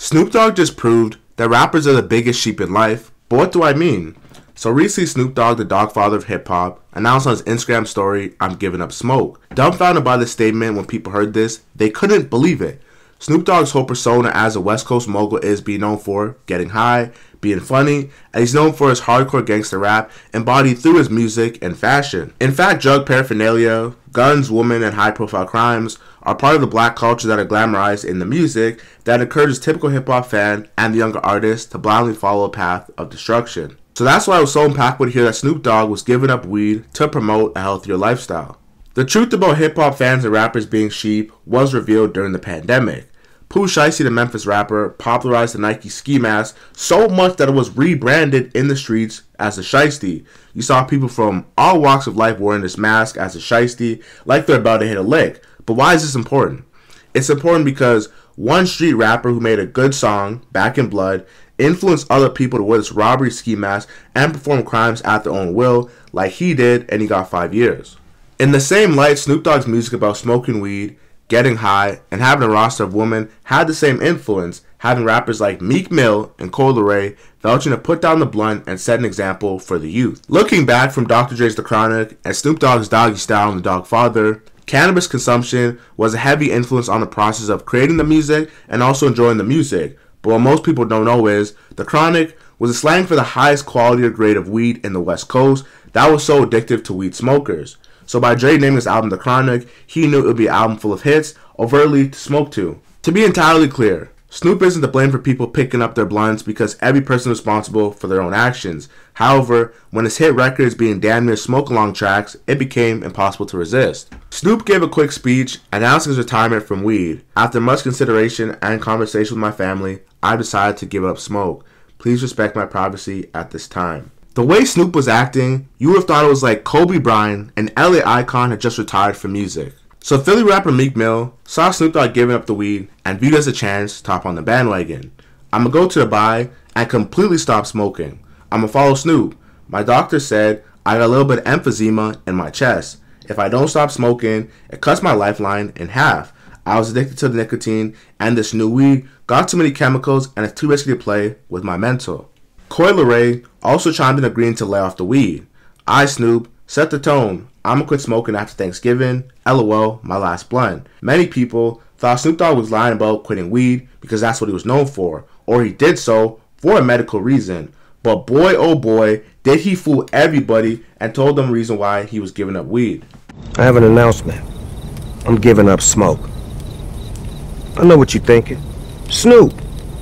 Snoop Dogg just proved that rappers are the biggest sheep in life, but what do I mean? So recently Snoop Dogg, the Dogfather of hip hop, announced on his Instagram story, "I'm giving up smoke." Dumbfounded by this statement when people heard this, they couldn't believe it. Snoop Dogg's whole persona as a West Coast mogul is being known for getting high, being funny, and he's known for his hardcore gangster rap embodied through his music and fashion. In fact, drug paraphernalia, guns, women, and high-profile crimes are part of the black culture that are glamorized in the music that encourages typical hip-hop fan and the younger artist to blindly follow a path of destruction. So that's why it was so impactful to hear that Snoop Dogg was giving up weed to promote a healthier lifestyle. The truth about hip-hop fans and rappers being sheep was revealed during the pandemic. Shyy, the Memphis rapper, popularized the Nike ski mask so much that it was rebranded in the streets as the Shyy. You saw people from all walks of life wearing this mask as a Shyy, like they're about to hit a lick. But why is this important? It's important because one street rapper who made a good song, Back in Blood, influenced other people to wear this robbery ski mask and perform crimes at their own will, like he did, and he got 5 years. In the same light, Snoop Dogg's music about smoking weed, getting high, and having a roster of women had the same influence, having rappers like Meek Mill and Coi Leray vouching to put down the blunt and set an example for the youth. Looking back from Dr. Dre's The Chronic and Snoop Dogg's Doggy Style and The Dogfather, cannabis consumption was a heavy influence on the process of creating the music and also enjoying the music. But what most people don't know is, The Chronic was a slang for the highest quality or grade of weed in the West Coast that was so addictive to weed smokers. So by Dre naming his album The Chronic, he knew it would be an album full of hits, overtly to smoke to. To be entirely clear, Snoop isn't to blame for people picking up their blunts because every person is responsible for their own actions. However, when his hit records being damn near smoke-along tracks, it became impossible to resist. Snoop gave a quick speech announcing his retirement from weed. After much consideration and conversation with my family, I decided to give up smoke. Please respect my privacy at this time. The way Snoop was acting, you would have thought it was like Kobe Bryant, an LA icon, had just retired from music. So Philly rapper Meek Mill saw Snoop Dogg giving up the weed and viewed it as a chance to hop on the bandwagon. "I'ma go to Dubai and completely stop smoking. I'ma follow Snoop. My doctor said I got a little bit of emphysema in my chest. If I don't stop smoking, it cuts my lifeline in half. I was addicted to the nicotine and this new weed got too many chemicals and it's too risky to play with my mental." Coi Leray also chimed in agreeing to lay off the weed. "I, Snoop, set the tone. I'ma quit smoking after Thanksgiving. LOL, my last blunt." Many people thought Snoop Dogg was lying about quitting weed because that's what he was known for, or he did so for a medical reason. But boy oh boy, did he fool everybody and told them the reason why he was giving up weed. "I have an announcement. I'm giving up smoke." I know what you're thinking. "Snoop,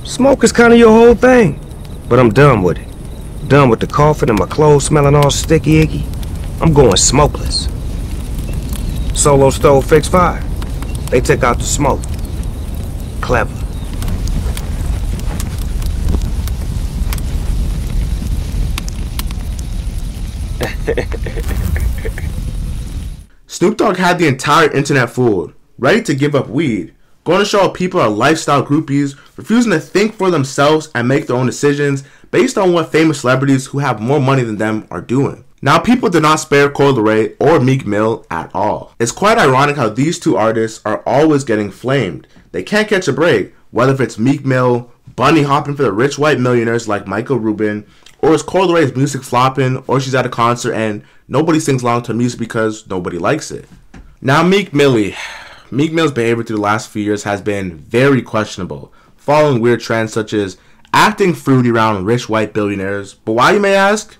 smoke is kind of your whole thing." But I'm done with it. Done with the coughing and my clothes smelling all sticky icky. I'm going smokeless. Solo Stove Fix Fire. They took out the smoke. Clever. Snoop Dogg had the entire internet fooled, ready to give up weed, going to show how people are lifestyle groupies, refusing to think for themselves and make their own decisions based on what famous celebrities who have more money than them are doing. Now, people did not spare Coi Leray or Meek Mill at all. It's quite ironic how these two artists are always getting flamed. They can't catch a break, whether it's Meek Mill, bunny hopping for the rich white millionaires like Michael Rubin, or is Coi Leray's music flopping, or she's at a concert and nobody sings along to her music because nobody likes it. Now, Meek Mill's behavior through the last few years has been very questionable, following weird trends such as acting fruity around rich white billionaires. But why, you may ask?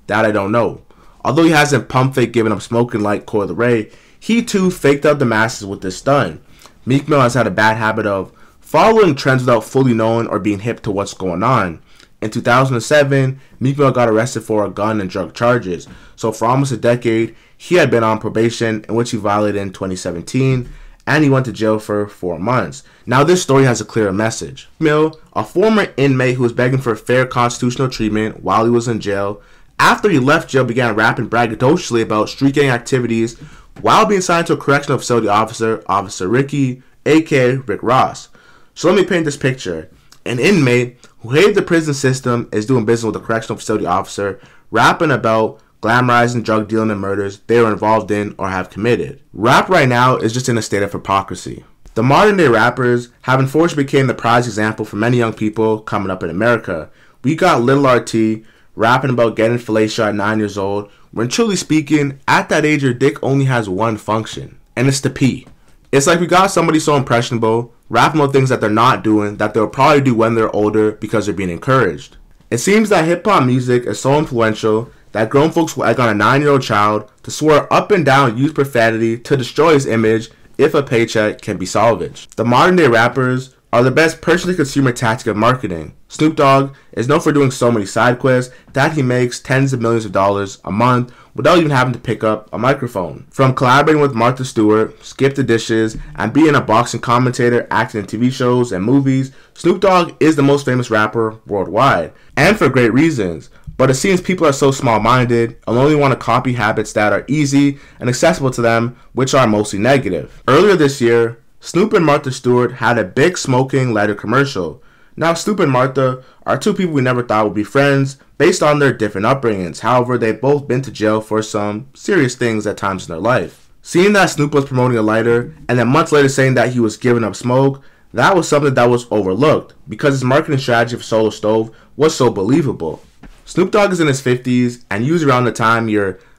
That I don't know. Although he hasn't pump fake giving up smoking like Coi Leray, he too faked out the masses with this stunt. Meek Mill has had a bad habit of following trends without fully knowing or being hip to what's going on. In 2007, Meek Mill got arrested for a gun and drug charges. So for almost a decade, he had been on probation, in which he violated in 2017, and he went to jail for 4 months. Now this story has a clearer message. Mill, a former inmate who was begging for fair constitutional treatment while he was in jail, after he left jail began rapping braggadociously about street gang activities while being assigned to a correctional facility officer, Officer Ricky, aka Rick Ross. So let me paint this picture. An inmate who hated the prison system is doing business with a correctional facility officer, rapping about glamorizing drug dealing and murders they were involved in or have committed. Rap right now is just in a state of hypocrisy. The modern day rappers have unfortunately become the prize example for many young people coming up in America. We got Lil RT rapping about getting fellatio at 9 years old, when truly speaking, at that age your dick only has one function, and it's to pee. It's like we got somebody so impressionable, rapping about things that they're not doing, that they'll probably do when they're older because they're being encouraged. It seems that hip-hop music is so influential that grown folks will egg on a 9-year-old child to swear up and down use profanity to destroy his image if a paycheck can be salvaged. The modern day rappers are the best person-to-consumer tactic of marketing. Snoop Dogg is known for doing so many side quests that he makes tens of millions of dollars a month without even having to pick up a microphone. From collaborating with Martha Stewart, Skip the Dishes, and being a boxing commentator, acting in TV shows and movies, Snoop Dogg is the most famous rapper worldwide, and for great reasons. But it seems people are so small-minded and only want to copy habits that are easy and accessible to them, which are mostly negative. Earlier this year, Snoop and Martha Stewart had a big smoking lighter commercial. Now, Snoop and Martha are two people we never thought would be friends based on their different upbringings. However, they've both been to jail for some serious things at times in their life. Seeing that Snoop was promoting a lighter and then months later saying that he was giving up smoke, that was something that was overlooked because his marketing strategy for Solo Stove was so believable. Snoop Dogg is in his 50s, and usually around the time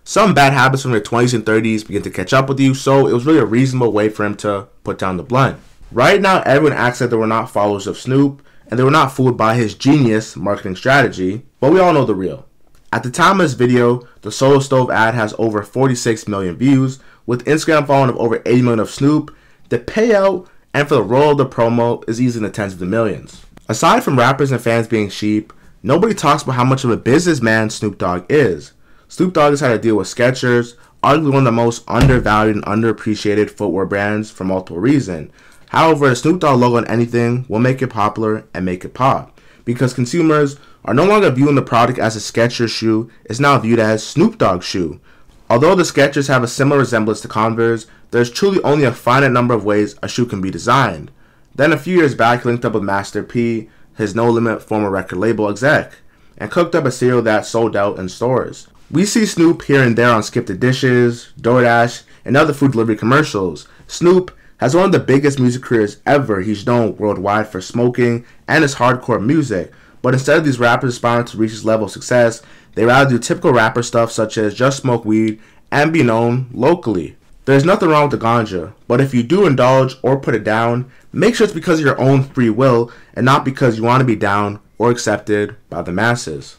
some bad habits from your 20s and 30s begin to catch up with you, so it was really a reasonable way for him to put down the blunt. Right now, everyone acts like they were not followers of Snoop, and they were not fooled by his genius marketing strategy, but we all know the real. At the time of this video, the Solo Stove ad has over 46 million views, with Instagram following of over 80 million of Snoop. The payout and for the role of the promo is easily in the tens of the millions. Aside from rappers and fans being sheep, nobody talks about how much of a businessman Snoop Dogg is. Snoop Dogg has had to deal with Skechers, arguably one of the most undervalued and underappreciated footwear brands for multiple reasons. However, the Snoop Dogg logo on anything will make it popular and make it pop, because consumers are no longer viewing the product as a Skechers shoe, it's now viewed as Snoop Dogg's shoe. Although the Skechers have a similar resemblance to Converse, there's truly only a finite number of ways a shoe can be designed. Then a few years back, he linked up with Master P, his No Limit former record label exec, and cooked up a cereal that sold out in stores. We see Snoop here and there on Skip the Dishes, DoorDash, and other food delivery commercials. Snoop has one of the biggest music careers ever. He's known worldwide for smoking and his hardcore music, but instead of these rappers aspiring to reach his level of success, they rather do typical rapper stuff such as just smoke weed and be known locally. There's nothing wrong with the ganja, but if you do indulge or put it down, make sure it's because of your own free will and not because you want to be down or accepted by the masses.